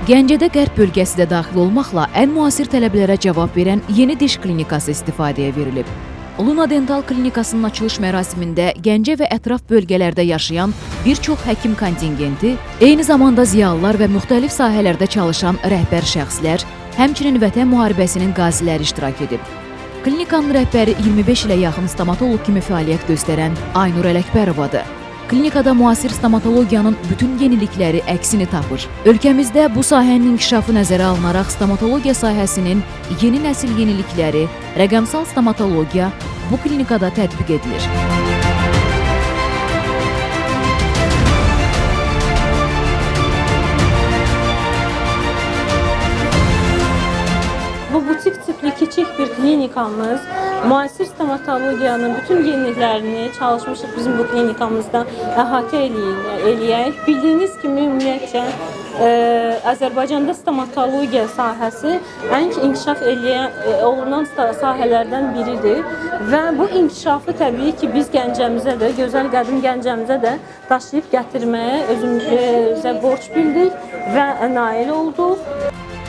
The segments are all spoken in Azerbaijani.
Gəncədə Qərb bölgəsi də daxil olmaqla ən müasir tələblərə cavab verən yeni diş klinikası istifadəyə verilib. Luna Dental Klinikasının açılış mərasimində Gəncə və ətraf bölgələrdə yaşayan bir çox həkim kontingenti, eyni zamanda ziyalılar və müxtəlif sahələrdə çalışan rəhbər şəxslər, həmçinin Vətən müharibəsinin qaziləri iştirak edib. Klinikanın rəhbəri 25 ilə yaxın stomatoloq kimi fəaliyyət göstərən Aynur Ələkbərovadır. Klinikada müasir stomatologiyanın bütün yenilikləri əksini tapır. Ölkəmizdə bu sahənin inkişafı nəzərə alınaraq stomatologiya sahəsinin yeni nəsil yenilikləri, rəqəmsal stomatologiya bu klinikada tətbiq edilir. Bu butik tipli kiçik bir klinikamız, müasir stomatologiyanın bütün yeniliklərini çalışmışıq bizim bu klinikamızda əhatə eləyək. Bildiyiniz kimi ümumiyyətcə Azərbaycanda stomatologiya sahəsi ən inkişaf olunan sahələrdən biridir və bu inkişafı təbii ki biz Gəncəmizə də, gözəl qədim Gəncəmizə də daşıyıb gətirməyə özümüzə borc bildik və nail olduq.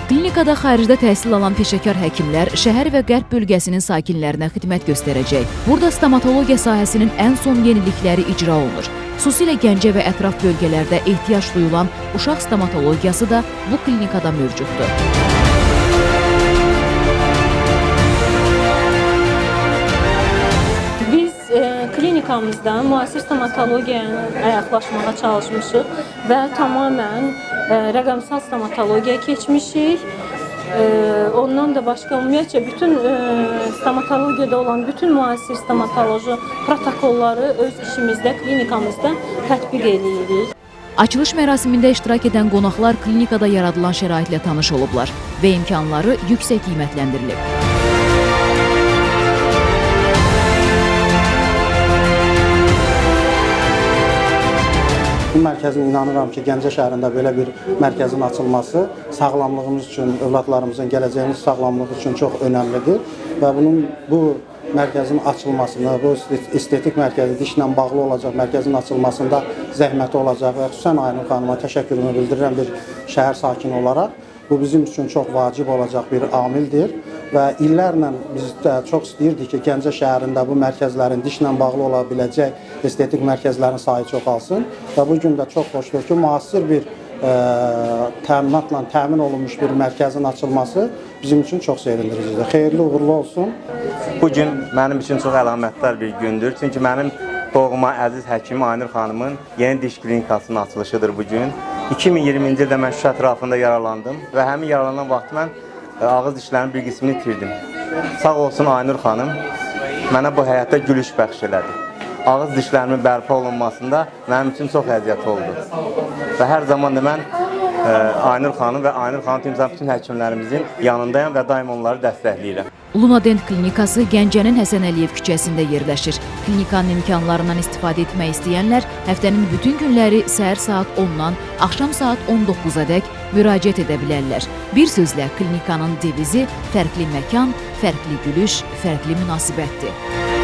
Klinikada xaricdə təhsil alan peşəkar həkimlər şəhər və qərb bölgəsinin sakinlərinə xidmət göstərəcək. Burada stomatologiya sahəsinin ən son yenilikləri icra olunur. Xüsusilə Gəncə və ətraf bölgələrdə ehtiyac duyulan uşaq stomatologiyası da bu klinikada mövcuddur. Klinikamızda müasir stomatologiyaya ayaqlaşmağa çalışmışıq və tamamən rəqəmsal stomatologiyaya keçmişik. Ondan da başqa ümumiyyətcə bütün stomatologiyada olan bütün müasir stomatoloji protokolları öz işimizdə, klinikamızda tətbiq edirik. Açılış mərasimində iştirak edən qonaqlar klinikada yaradılan şəraitlə tanış olublar və imkanları yüksək qiymətləndirilib. Bu mərkəzin inanıram ki, Gəncə şəhərində belə bir mərkəzin açılması sağlamlığımız üçün, övladlarımızın gələcəyimiz sağlamlığı üçün çox önəmlidir və bu mərkəzin açılmasında, bu estetik mərkəzi, dişlə bağlı olacaq mərkəzin açılmasında zəhməti olacaq və xüsusən Aynur xanıma təşəkkürümü bildirirəm bir şəhər sakini olaraq. Bu bizim üçün çox vacib olacaq bir amildir və illərlə biz də çox istəyirdik ki, Gəncə şəhərində bu mərkəzlərin dişlə bağlı ola biləcək estetik mərkəzlərin sayı çoxalsın və bu gün də çox xoşdur ki, müasir bir təminatla təmin olunmuş bir mərkəzin açılması bizim üçün çox sevindiricidir. Xeyirli uğurlu olsun. Bu gün mənim üçün çox əlamətdar bir gündür. Çünki mənim doğma əziz həkim Aynur xanımın yeni diş klinikasının açılışıdır bu gün. 2020-ci ildə mən Şuşa ətrafında yaralandım və həmin yaralanan vaxt mən ağız dişlərinin bir qismini itirdim. Sağ olsun Aynur xanım mənə bu həyatda gülüş bəxş elədi. Ağız dişlərimin bərpa olunmasında mənim üçün çox əziyyət oldu. Və hər zaman da mən Aynur xanım və Aynur xanım timsah bütün həkimlərimizin yanındayım və daim onları dəstəkləyirəm. Luna Dent Klinikası Gəncənin Həsən Əliyev küçəsində yerləşir. Klinikanın imkanlarından istifadə etmək istəyənlər həftənin bütün günləri səhər saat 10-dan axşam saat 19-a dək müraciət edə bilərlər. Bir sözlə klinikanın devizi fərqli məkan, fərqli gülüş, fərqli münasibətdir.